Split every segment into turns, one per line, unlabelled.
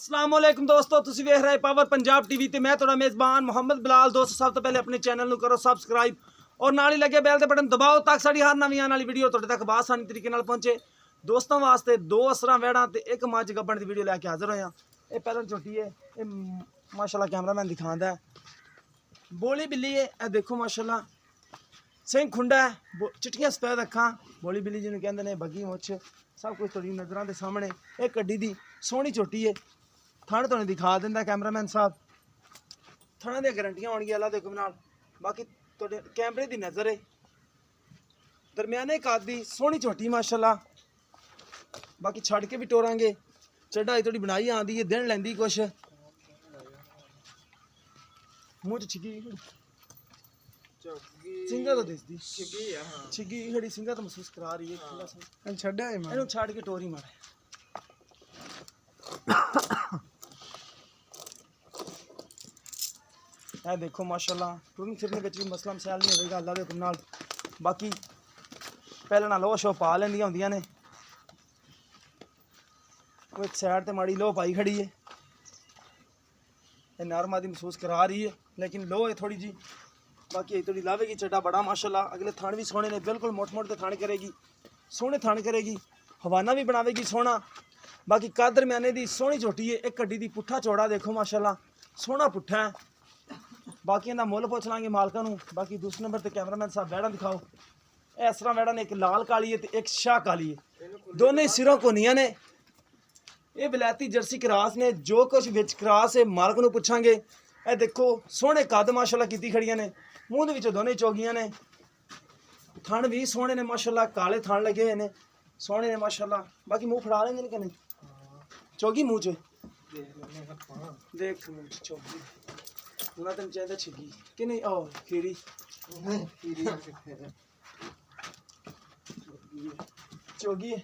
अस्सलाम वालेकुम दोस्तों, तुसी वेख रहे पावर पंजाब टीवी ते मैं थोड़ा मेज़बान मोहम्मद बिलाल। दोस्तों सब तो पहले अपने चैनल नूं करो सबसक्राइब और नाल ही लगे बैल दे बटन दबाओ ताकि साडी हर नवीं आने वाली वीडियो तुहाडे तक आसानी तरीके नाल पहुंचे। दोस्तों वास्ते दो असरां वैड़ां ते एक मझ गब्बण दी वीडियो लैके हाजिर होया। ये पहले झोटी है, ये माशाल्लाह कैमरामैन दिखांदा है। बोली बिल्ली है, ए देखो माशाल्लाह सिंह खुंडा है, चिट्टियां सफेद अखां, बोली बिल्ली जिन्होंने कहते हैं, बगी मुछ सब कुछ थोड़ी नज़रों के सामने। एक कड्डी दी सोहनी झोटी है, थण तुहानूं दिखा दिंदा कैमरामैन साहब। थणा दी गारंटियां होणगियां अल्लाह दे हुकम नाल, बाकी तुहाडे कैमरे दी नज़र है। दरमियाने कद दी सोहनी झोटी माशाल्लाह, बाकी छड़ के भी टोरांगे। चढ़ाई थोड़ी बनाई आंदी है, दिन लैंदी कुछ मूँह च छिगी सिंगा तो दिसदी छिगी खड़ी सिंगा तो महसूस करा रही है। छड्डा है इहनूं छड़ के टोरी मारे। ए देखो माशाल्लाह टूरिंग फिरने विच भी मसला मसैल नहीं होएगा अल्लाह दे हुकम नाल। बाकी पहले ना लो शो पा लैंदियां होंदियां ने, कोई साइड ते माड़ी लो पाई खड़ी है। ये नरम आदि महसूस करा रही है लेकिन लो है थोड़ी जी। बाकी थोड़ी लावेगी चड्डा बड़ा माशाल्लाह। अगले थान भी सोने ने, बिल्कुल मोट मोट के थान करेगी, सोहने थान करेगी, हवाना भी बनावेगी सोहना। बाकी कद दरम्याने दी सोहनी झोटी है। एक कड्डी दी पुट्ठा चौड़ा देखो माशाल्लाह, सोहना पुट्ठा है। बाकी इहदा मुੱਲ पुछ लांगे मालकां नूं। बाकी दूसरे नंबर ते कैमरामैन साहब वैड़ा दिखाओ। इस तरह वैड़ा ने, एक लाल काली है तो एक शाह काली है, दोनों सिरों कोनियां ने। ये विलायती जर्सी क्रास ने, जो कुछ विच क्रास है मालक नूं पुछांगे। ए देखो सोहने कद माशाल्लाह कीती खड़ियां ने, मूँह दे विच दोनों चौगियां ने। थण भी सोहने ने माशाल्लाह, काले थण लगे हुए ने, सोहने ने माशाल्लाह। बाकी मुँह फड़ा लेंगे कि नहीं, चौगी मूँह च देख चौगी उन्हें तेन चाहिए छिगी कि नहीं। ओ खीरी चौगी है,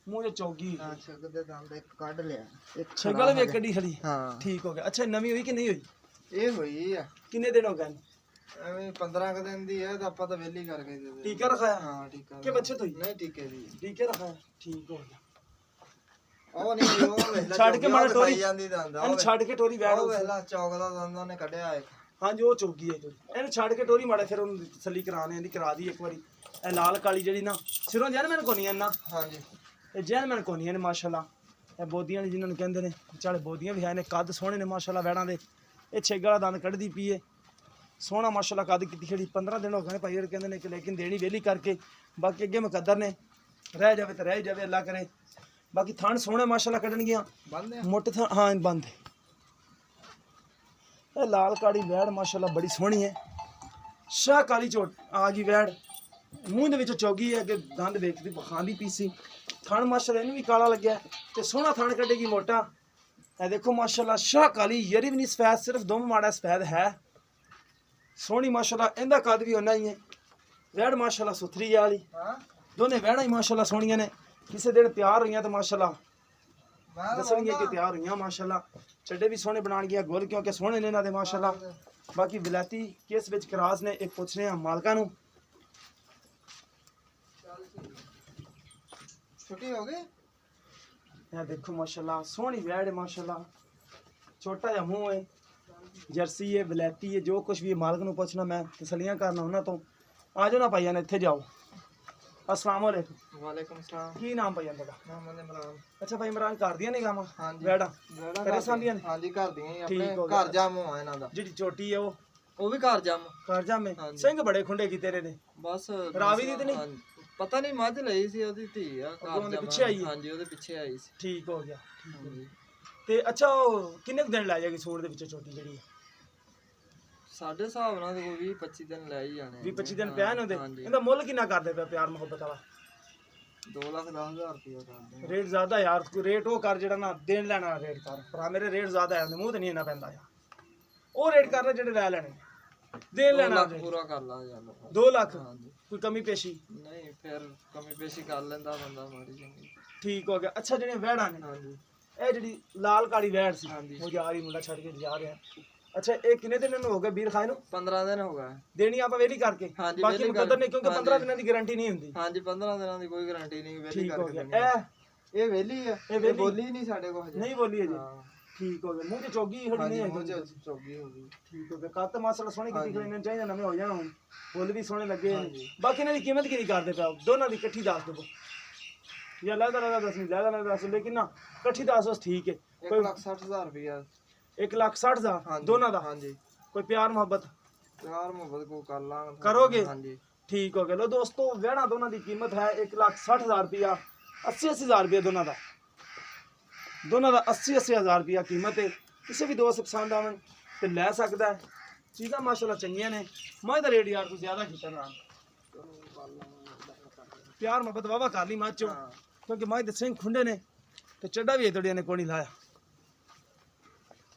मुँह चौगी छगल भी कड़ी खड़ी। ठीक हो गया। अच्छा नवी हुई कि नहीं हुई?
ये हुई है।
किन्ने दिन हो गए?
15 दिन दी है तो ਆਪਾਂ ਤਾਂ ਵੇਲੀ ਕਰ ਗਏ।
टीका रखाया?
हां टीका
के बच्चे तो
नहीं टीके दी
टीके रखाया। ठीक हो गया।
ਉਹ ਨਹੀਂ ਉਹ ਵੇਲਾ
ਛੱਡ ਕੇ ਮਾੜਾ ਟੋਰੀ
ਜਾਂਦੀ ਦੰਦ
ਇਹਨੂੰ ਛੱਡ ਕੇ ਟੋਰੀ ਵੈੜ
ਉਹ ਵੇਲਾ ਚੌਕ ਦਾ ਦੰਦ ਉਹਨੇ ਕੱਢਿਆ ਇੱਕ।
ਹਾਂਜੀ ਉਹ ਚੌਗੀ ਹੈ ਟੋਰੀ, ਇਹਨੂੰ ਛੱਡ ਕੇ ਟੋਰੀ ਮਾੜਾ ਫਿਰ ਉਹਨੂੰ ਤਸੱਲੀ ਕਰਾਣੇ ਦੀ ਕਰਾ ਦੀ ਇੱਕ ਵਾਰੀ। ਇਹ ਲਾਲ ਕਾਲੀ ਜਿਹੜੀ ਨਾ ਸਿਰੋਂ ਜੈਨ ਮੈਨ ਕੋਨੀਆਂ ਨਾ।
ਹਾਂਜੀ
ਇਹ ਜੈਨ ਮੈਨ ਕੋਨੀਆਂ ਨੇ ਮਾਸ਼ਾਅੱਲਾ। ਇਹ ਬੋਦੀਆਂ ਨੇ ਜਿਨ੍ਹਾਂ ਨੂੰ ਕਹਿੰਦੇ ਨੇ, ਚਾਲੇ ਬੋਦੀਆਂ ਵੀ ਹੈ ਨੇ, ਕੱਦ ਸੋਹਣੇ ਨੇ ਮਾਸ਼ਾਅੱਲਾ ਵੈੜਾਂ ਦੇ। ਇਹ ਛੇਗ ਵਾਲਾ ਦੰਦ ਕੱਢਦੀ ਪਈ ਹੈ, ਸੋਹਣਾ ਮਾਸ਼ਾਅੱਲਾ ਕੱਦ ਕੀਤੀ ਖੜੀ। 15 ਦਿਨ ਹੋ ਗਏ ਨੇ ਭਾਈ ਹੋਰ ਕਹਿੰਦੇ ਨੇ ਕਿ ਲੇਕਿਨ ਦੇਣੀ ਵੇਲੀ ਕਰਕੇ। ਬਾਕੀ ਅੱਗੇ ਮੁਕੱਦਰ ਨੇ, ਰਹਿ ਜਾਵੇ ਤਾਂ ਰਹਿ ਜਾਵੇ ਅੱਲਾ ਕਰੇ। बाकी थान सोहने माशाल्लाह कढ़न गया मोटे थान। हाँ बंद है। लाल काली वैड़ माशाल्लाह बड़ी सोहनी है। शाह काली चोट आ गई वैड़, मूँह दे विच चौगी है, अगे दंद वेखदी खांदी पीसी। थान माशाल्लाह इन्हूं भी काला लग्या ते सोहना थान कढ़ेगी मोटा। ए देखो माशाल्लाह शाह काली, यरी भी नहीं सफेद, सिर्फ दुम माड़ा सफेद है। सोहनी माशाल्लाह, इहदा कद भी उन्ना ही है। वैड़ माशाल्लाह सुथरी है वाली, दोने वैड़ा ही माशाल्लाह सोहनियां ने। किसी दिन तैयार हुई तो माशाल्लाह दसणगियां कि तैयार हुई माशाल्लाह। चड्डे भी सोहने बना गया गोल क्योंकि सोहने ने इन्हां दे माशाल्लाह। बाकी विलायती केस विच क्रास ने। एक पुछने मालकां नूं
छुट्टी हो गई।
ये देखो माशाल्लाह सोहनी वैड़ है माशाल्लाह, छोटा जिहा मूँह है, जर्सी है, विलायती है। जो कुछ भी है मालक नूं पुछना, मैं तसलियां करना उन्हां तो। आ जाओ ना भाईयां ने, इत्थे जाओ। अस्सलाम वालेकुम।
वालेकुम सलाम।
की नाम भाईयां दा?
मोहम्मद इमरान।
अच्छा भाई इमरान कर दियां ने काम
ਹਾਂਜੀ
वैड़ा
ਵੈੜਾ
करे सांदियां ने?
ਹਾਂਜੀ ਘਰ ਦੀਆਂ ਹੀ ਆਪਣੇ
ਠੀਕ ਹੋ ਗਿਆ।
ਘਰ ਜਾਮ ਆ ਇਹਨਾਂ ਦਾ।
ਜਿਹੜੀ ਚੋਟੀ ਹੈ
ਉਹ ਵੀ ਘਰ ਜਾਮ
ਕਰ ਜਾਮੇ
ਹਾਂਜੀ।
ਸਿੰਘ ਬੜੇ ਖੁੰਡੇ ਕੀਤੇ ਨੇ।
ਬਸ
ਰਾਵੀ ਦੀ ਤੇ ਨਹੀਂ?
ਹਾਂਜੀ, ਪਤਾ ਨਹੀਂ ਮੱਝ ਲਈ ਸੀ ਉਹਦੀ ਧੀ ਆ
ਅੱਗੋਂ
ਘਰ
ਉਹਦੇ
ਜਾਮ।
ਪਿੱਛੇ ਆਈ ਹੈ?
ਹਾਂਜੀ ਉਹਦੇ ਪਿੱਛੇ ਆਈ ਸੀ।
ਠੀਕ ਹੋ ਗਿਆ।
ਹਾਂਜੀ
ਤੇ ਅੱਛਾ ਉਹ ਕਿੰਨੇ ਕੁ ਦਿਨ ਲੈ ਜਾਏਗੀ ਸੂਣ ਦੇ ਵਿੱਚ ਚੋਟੀ ਜਿਹੜੀ ਹੈ?
ਸਾਡੇ ਹਿਸਾਬ ਨਾਲ ਕੋਈ 20-25 ਦਿਨ ਲੈ ਹੀ ਜਾਣੇ।
20-25 ਦਿਨ ਪਿਆ ਨੇ ਉਹਦੇ।
ਹਾਂਜੀ।
ਇਹਦਾ ਮੁੱਲ ਕਿੰਨਾ ਕਰਦੇ ਪਿਆ ਪਿਆਰ ਮੁਹੱਬਤ ਵਾਲਾ?
2,10,000 ਰੁਪਏ ਕਰਦੇ।
ਰੇਟ ਜ਼ਿਆਦਾ ਯਾਰ, ਕੋਈ ਰੇਟ ਉਹ ਕਰ ਜਿਹੜਾ ਨਾ ਦੇਣ ਲੈਣ ਵਾਲਾ ਰੇਟ ਕਰ। ਭਰਾ ਮੇਰੇ ਰੇਟ ਜ਼ਿਆਦਾ ਹੈ, ਮੂੰਹ ਤੇ ਨਹੀਂ ਇੰਨਾ ਪੈਂਦਾ ਯਾਰ। ਉਹ ਰੇਟ ਕਰ ਲੈ ਜਿਹੜੇ ਲੈ ਲੈਣੇ, ਦੇਣ ਲੈਣਾ
ਲੱਖ ਪੂਰਾ ਕਰ ਲਾ ਯਾਰ।
2 ਲੱਖ
ਹਾਂਜੀ
ਕੋਈ ਕਮੀ ਪੇਸ਼ੀ
ਨਹੀਂ, ਫਿਰ ਕਮੀ ਪੇਸ਼ੀ ਕਰ ਲੈਂਦਾ ਬੰਦਾ ਮਾੜੀ ਚੰਗੀ।
ਠੀਕ ਹੋ ਗਿਆ। ਅੱਛਾ ਜਿਹੜੀਆਂ ਵੈੜਾਂ ਨੇ,
ਹਾਂਜੀ
ਇਹ ਜਿਹੜੀ ਲਾਲ ਕਾਲੀ ਵੈੜ ਸੀ
ਹਾਂਜੀ।
ਉਹ ਜਾ ਰਹੀ ਮੁੰਡਾ ਛੱਡ ਕੇ ਜਾ ਰਿਹਾ। अच्छा ये कितने दिन हो गए बीर खाए नु?
15 दिन हो गए
देनी आप वेली करके
हाँ जी,
बाकी
वेली
मुकद्दर नहीं क्योंकि
हाँ
15
जी।
दिन की गारंटी नहीं होंदी।
हाँ जी 15 दिन की कोई गारंटी नहीं, वेली
ठीक हो
करके
गया।
देनी है। ਇਹ ਵੇਲੀ ਆ,
ਇਹ
ਇਹ
ਵਿਹਲੀ?
ਬੋਲੀ ਨਹੀਂ ਸਾਡੇ ਕੋਲ ਹਜੇ।
ਨਹੀਂ ਬੋਲੀ ਅਜੇ।
ਹਾਂ
ਠੀਕ ਹੋ ਗਿਆ, ਮੂੰਹ ਤੇ ਚੋਗੀ ਖੜੀ ਨਹੀਂ
ਹਾਂਜੀ
ਹੈ
ਮੂੰਹ ਚ ਚੌਗੀ ਹੋ ਗਈ।
ਠੀਕ ਹੋ ਗਿਆ। ਕੱਤ ਮਾਸੜਾ ਸੋਹਣੀ ਕੀਤੀ ਖੜੀ ਨੇ, ਚਾਹੀਦਾ ਨਵੇਂ ਹੋ ਜਾਣ ਹੁਣ, ਫੁੱਲ ਵੀ ਸੋਹਣੇ ਲੱਗੇ ਨੇ।
ਹਾਂਜੀ।
ਬਾਕੀ ਇਹਨਾਂ ਦੀ ਕੀਮਤ ਕਿੰਨੀ ਕਰਦੇ ਪਿਆ ਦੋਨਾਂ ਦੀ ਇਕੱਠੀ ਦੱਸ ਦਿਓ ਜਾਂ ਲੈਦਾ ਲੈਦਾ ਦੱਸ ਨਹੀਂ ਲੈਦਾ ਲੈਦਾ ਦੱਸ, ਲੇਕਿਨ ਨਾ ਇਕੱਠੀ ਦੱਸ ਬਸ ਠੀਕ ਹੈ।
1,60,000 ਰੁਪਇਆ
1,60,000
ਹਾਂਜੀ
ਦੋਨਾਂ ਦਾ।
ਹਾਂਜੀ
ਕੋਈ ਪਿਆਰ ਮੁਹੱਬਤ
ਪਿਆਰ ਮੁਹੱਬਤ ਕੋ ਕਰ ਲਾਂਗੇ
ਕਰੋਗੇ?
ਹਾਂਜੀ
ਠੀਕ ਹੋ ਗਿਆ। ਲੋ ਦੋਸਤੋ ਵਿਹੜਾ ਦੋਨਾਂ ਦੀ ਕੀਮਤ ਹੈ 1,60,000 ਰੁਪਇਆ, 80,000 ਰੁਪਇਆ ਦੋਨਾਂ ਦਾ 80,000 ਰੁਪਇਆ ਕੀਮਤ ਹੈ। ਕਿਸੇ ਵੀ ਦੋਸਤ ਪਸੰਦ ਆਵਣ ਤੇ ਲੈ ਸਕਦਾ ਹੈ। ਚੀਜ਼ਾਂ ਮਾਸ਼ਾਅੱਲਾ ਚੰਗੀਆਂ ਨੇ। ਮੱਝ ਦਾ ਰੇਟ ਯਾਰ ਤੂੰ ਜ਼ਿਆਦਾ ਕੀਤਾ ਨਾ, ਪਿਆਰ ਮੁਹੱਬਤ ਵਾਵਾ ਕਰ ਲਈ ਮੱਝ ਚੋਂ,
ਹਾਂ।
ਕਿਉਂਕਿ ਮੱਝ ਦੇ ਸਿੰਘ ਖੁੰਡੇ ਨੇ ਤੇ ਚੱਡਾ ਵੀ ਤੁਹਾਡੀਆਂ ਨੇ ਕੋਈ ਨਹੀਂ ਲਾਇਆ।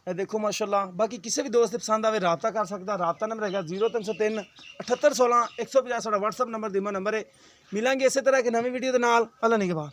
ਇਹ ਦੇਖੋ ਮਾਸ਼ਾਅੱਲਾ। ਬਾਕੀ ਕਿਸੇ ਵੀ ਦੋਸਤ ਪਸੰਦ ਆਵੇ ਰਾਬਤਾ ਕਰ ਸਕਦਾ। ਰਾਬਤਾ ਨੰਬਰ ਹੈਗਾ 0303 7816 150। ਸਾਡਾ WhatsApp ਨੰਬਰ ਦੀਮਾ ਨੰਬਰ ਹੈ। ਮਿਲਾਂਗੇ ਇਸੇ ਤਰ੍ਹਾਂ ਕਿ ਨਵੀਂ ਵੀਡੀਓ ਦੇ ਨਾਲ। ਅੱਲਾ ਨਿਗਹਬਾਨ।